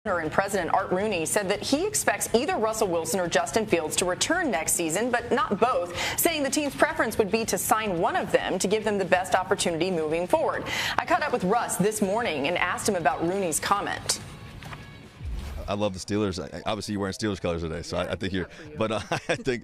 And President Art Rooney said that he expects either Russell Wilson or Justin Fields to return next season, but not both, saying the team's preference would be to sign one of them to give them the best opportunity moving forward. I caught up with Russ this morning and asked him about Rooney's comment. I love the Steelers. Obviously, you're wearing Steelers colors today, so I think you're. But I think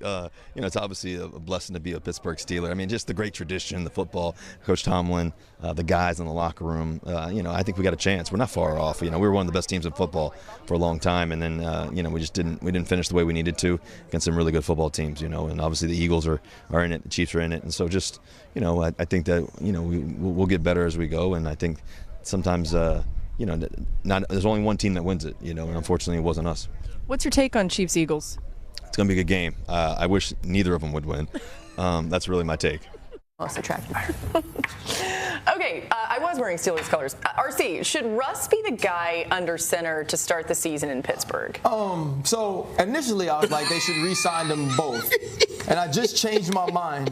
it's obviously a blessing to be a Pittsburgh Steeler. I mean, just the great tradition, the football, Coach Tomlin, the guys in the locker room. I think we got a chance. We're not far off. We were one of the best teams in football for a long time, and then we just didn't finish the way we needed to against some really good football teams. And obviously the Eagles are in it, the Chiefs are in it, and so just I think that we'll get better as we go, and I think sometimes. There's only one team that wins it, and unfortunately it wasn't us. What's your take on Chiefs-Eagles? It's going to be a good game. I wish neither of them would win. That's really my take. Most attractive. Okay, I was wearing Steelers colors. RC, should Russ be the guy under center to start the season in Pittsburgh? So initially I was like they should re-sign them both. And I just changed my mind.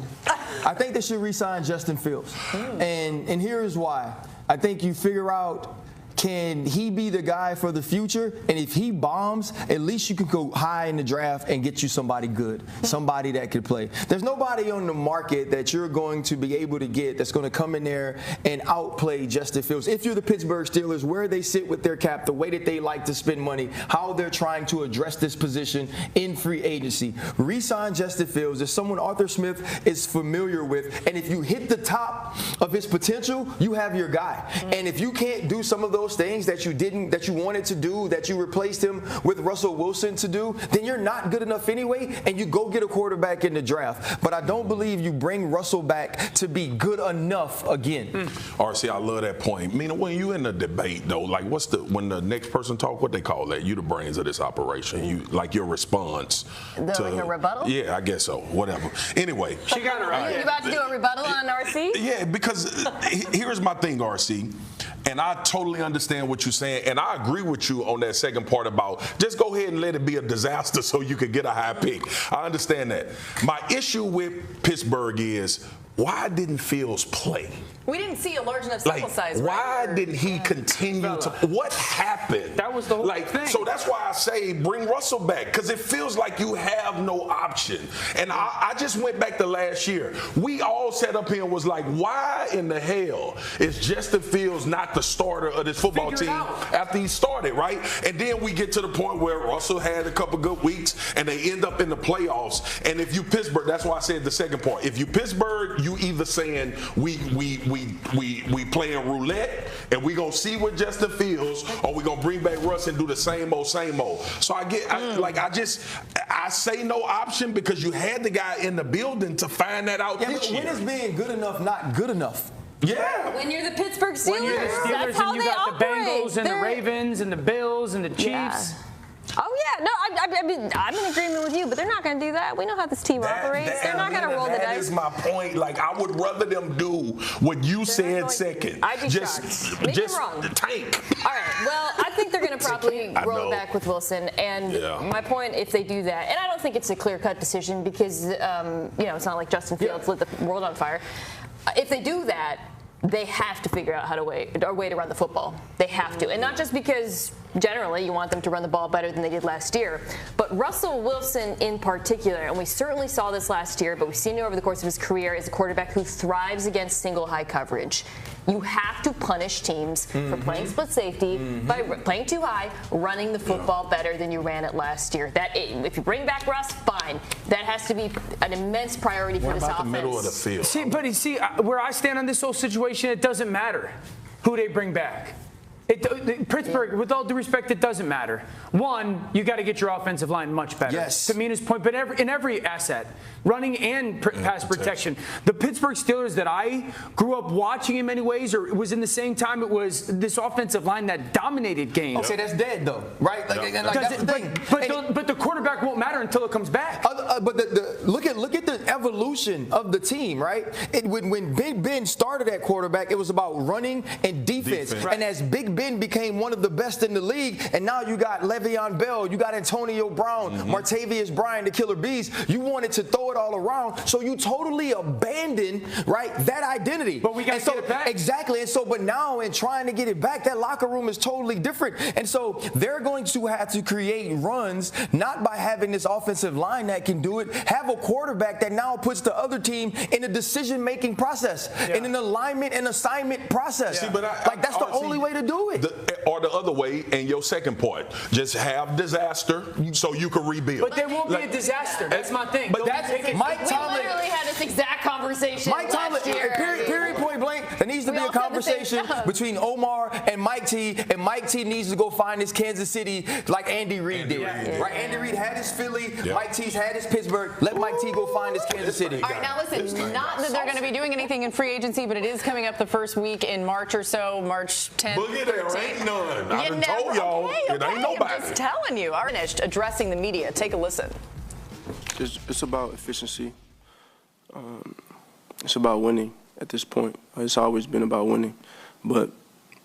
I think they should re-sign Justin Fields. And here's why. I think you figure out, can he be the guy for the future? And if he bombs, at least you can go high in the draft and get you somebody good, somebody that could play. There's nobody on the market that you're going to be able to get that's going to come in there and outplay Justin Fields. If you're the Pittsburgh Steelers, where they sit with their cap, the way that they like to spend money, how they're trying to address this position in free agency. Re-sign Justin Fields is someone Arthur Smith is familiar with. And if you hit the top of his potential, you have your guy. And if you can't do some of those things that you wanted to do, that you replaced him with Russell Wilson to do, then you're not good enough anyway, and you go get a quarterback in the draft. But I don't believe you bring Russell back to be good enough again. RC, I love that point. I mean, when you in a debate though, like when the next person talk, what they call that? You the brains of this operation. You like your response like a rebuttal? Yeah, I guess so. Whatever. Anyway, she got it right. You about to do a rebuttal on RC? Yeah, because here's my thing, RC. And I totally understand what you're saying, and I agree with you on that second part about just go ahead and let it be a disaster so you can get a high pick. I understand that. My issue with Pittsburgh is, why didn't Fields play? We didn't see a large enough sample size. Why didn't he continue to? What happened? That was the whole thing. So that's why I say bring Russell back, because it feels like you have no option. And I just went back to last year. We all sat up here and was like, why in the hell is Justin Fields not the starter of this football team after he started, right? And then we get to the point where Russell had a couple good weeks and they end up in the playoffs. And if you Pittsburgh, that's why I said the second part. If you Pittsburgh, you either saying we playing roulette and we gonna see with Justin Fields, or we gonna bring back Russ and do the same old. So I say no option because you had the guy in the building to find that out this year. When is being good enough not good enough? Yeah. When you're the Pittsburgh Steelers, when you're the Steelers that's how and you they got operate. the Bengals and the Ravens and the Bills and the Chiefs. Yeah. Oh, yeah. No, I mean, I'm in agreement with you, but they're not going to do that. We know how this team operates. They're not going to roll the dice. That is my point. Like, I would rather them do what you said second. I'd be shocked. Maybe just wrong. Tank. All right. Well, I think they're going to probably roll it back with Wilson. And my point, if they do that, and I don't think it's a clear-cut decision because, it's not like Justin Fields lit the world on fire. If they do that, they have to figure out a way to run the football. They have to. And not just because generally you want them to run the ball better than they did last year, but Russell Wilson in particular, and we certainly saw this last year, but we've seen it over the course of his career, as a quarterback who thrives against single high coverage. You have to punish teams for playing split safety by playing too high, running the football better than you ran it last year. If you bring back Russ, fine. That has to be an immense priority for this offense. What about the middle of the field? See, where I stand on this whole situation, it doesn't matter who they bring back. Pittsburgh, with all due respect, it doesn't matter. One, you got to get your offensive line much better. Yes. To Mina's point, but in every asset, running and pass protection. The Pittsburgh Steelers that I grew up watching in many ways, or it was in the same time, it was this offensive line that dominated games. Okay, that's dead though, right? That's the thing. But the quarterback won't matter until it comes back. But look at the evolution of the team, right? When Big Ben started at quarterback, it was about running and defense. Right. And as Big Ben became one of the best in the league, and now you got Le'Veon Bell, you got Antonio Brown, Martavius Bryant, the Killer Bees. You wanted to throw it all around, so you totally abandoned, right, that identity. But we got to get it back. Exactly, and so, but now in trying to get it back, that locker room is totally different. And so they're going to have to create runs, not by having this offensive line that can do it, have a quarterback that now puts the other team in a decision-making process, in an alignment and assignment process. See, but that's the only way to do it. Or the other way, and your second point, just have disaster so you can rebuild. But there won't be a disaster. That's my thing. But that's Mike Tomlin. We literally had this exact conversation Mike Tomlin, last year. period, point blank. There needs to be a conversation between Omar and Mike T, and Mike T needs to go find his Kansas City like Andy Reid did. Right? Andy Reid had his Philly, Mike T's had his Pittsburgh. Let Mike T go find his Kansas City. All right, now listen, not that they're going to be doing anything in free agency, but it is coming up the first week in March or so, March 10th. Boogie, there ain't none. I done told y'all, it ain't nobody. I'm just telling you. Finished addressing the media. Take a listen. It's about efficiency. It's about winning at this point. It's always been about winning. But,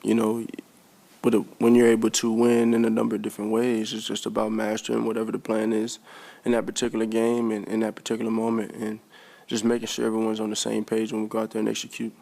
you know, when you're able to win in a number of different ways, it's just about mastering whatever the plan is in that particular game and in that particular moment, and just making sure everyone's on the same page when we go out there and execute.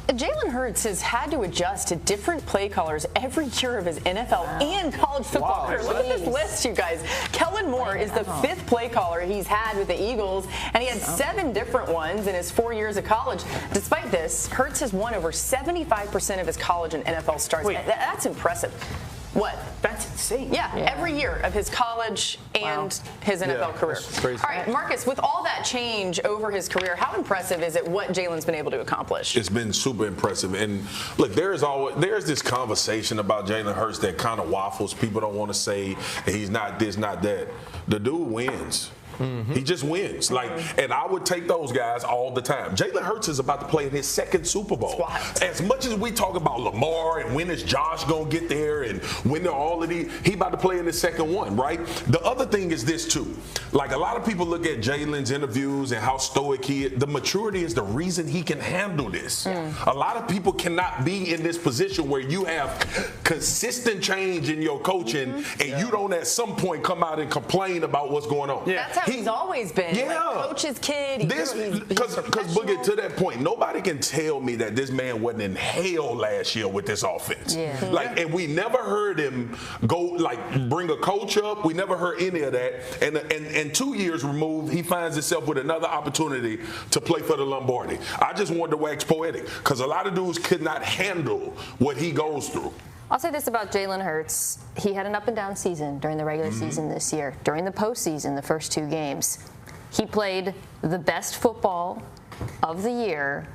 Jalen Hurts has had to adjust to different play callers every year of his NFL and college football career. Look at this list, you guys. Kellen Moore is the 5th play caller he's had with the Eagles, and he had 7 different ones in his 4 years of college. Despite this, Hurts has won over 75% of his college and NFL starts. That's impressive. What? That's insane. Yeah, every year of his college and his NFL career. Crazy. All right, Marcus, with all that change over his career, how impressive is it what Jalen's been able to accomplish? It's been super impressive. And look, there's this conversation about Jalen Hurts that kind of waffles. People don't want to say that he's not this, not that. The dude wins. He just wins. And I would take those guys all the time. Jalen Hurts is about to play in his 2nd Super Bowl. As much as we talk about Lamar and when is Josh going to get there and when they're all of these, he about to play in his 2nd one, right? The other thing is this too. Like, a lot of people look at Jalen's interviews and how stoic he is. The maturity is the reason he can handle this. A lot of people cannot be in this position where you have consistent change in your coaching and you don't at some point come out and complain about what's going on. That's how he's always been. Yeah. Like, coach's kid. Because Boogie, to that point, nobody can tell me that this man wasn't in hell last year with this offense. And we never heard him go bring a coach up. We never heard any of that. And 2 years removed, he finds himself with another opportunity to play for the Lombardi. I just wanted to wax poetic because a lot of dudes could not handle what he goes through. I'll say this about Jalen Hurts. He had an up and down season during the regular season this year. During the postseason, the first 2 games, he played the best football of the year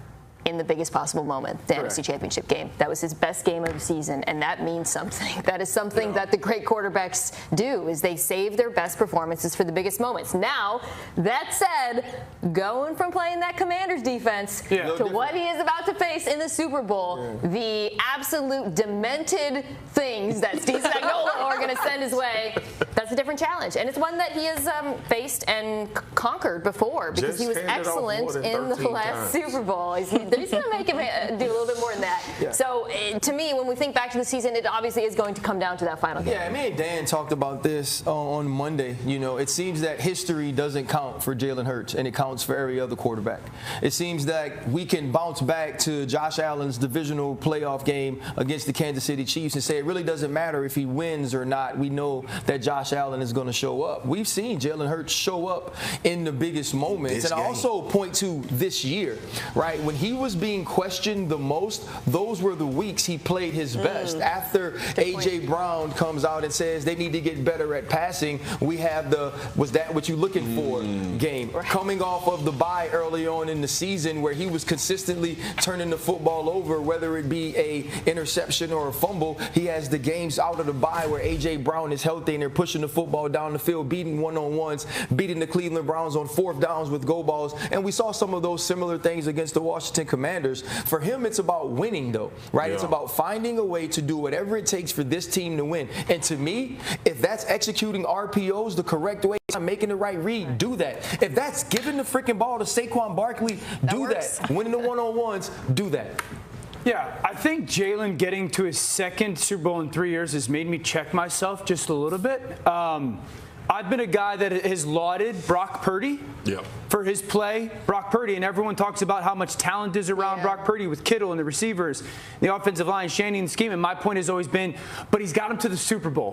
in the biggest possible moment, the NFC Championship game. That was his best game of the season, and that means something. That is something that the great quarterbacks do, is they save their best performances for the biggest moments. Now, that said, going from playing that Commanders defense to what he is about to face in the Super Bowl, the absolute demented things that Steve Spagnuolo are going to send his way, that's a different challenge. And it's one that he has faced and conquered before because he was excellent in the last Super Bowl. He's going to make him do a little bit more than that. So, to me, when we think back to the season, it obviously is going to come down to that final game. Yeah, me and Dan talked about this on Monday. You know, it seems that history doesn't count for Jalen Hurts, and it counts for every other quarterback. It seems that we can bounce back to Josh Allen's divisional playoff game against the Kansas City Chiefs and say it really doesn't matter if he wins or not. We know that Josh Allen is going to show up. We've seen Jalen Hurts show up in the biggest moments. And I also point to this year, right? When he was being questioned the most, those were the weeks he played his best. After A.J. Brown comes out and says they need to get better at passing, we have the "was that what you looking for" game. Coming off of the bye early on in the season where he was consistently turning the football over, whether it be a interception or a fumble, he has the games out of the bye where A.J. Brown is healthy and they're pushing the football down the field, beating one-on-ones, beating the Cleveland Browns on 4th downs with go balls. And we saw some of those similar things against the Washington Commanders. For him, it's about winning, though, right? It's about finding a way to do whatever it takes for this team to win. And to me, if that's executing RPOs the correct way, making the right read, do that. If that's giving the freaking ball to Saquon Barkley, do that. Winning the one-on-ones, do that. Yeah, I think Jalen getting to his second Super Bowl in 3 years has made me check myself just a little bit. I've been a guy that has lauded Brock Purdy for his play. Brock Purdy, and everyone talks about how much talent is around Brock Purdy with Kittle and the receivers, the offensive line, Shanahan scheme. And my point has always been, but he's got him to the Super Bowl.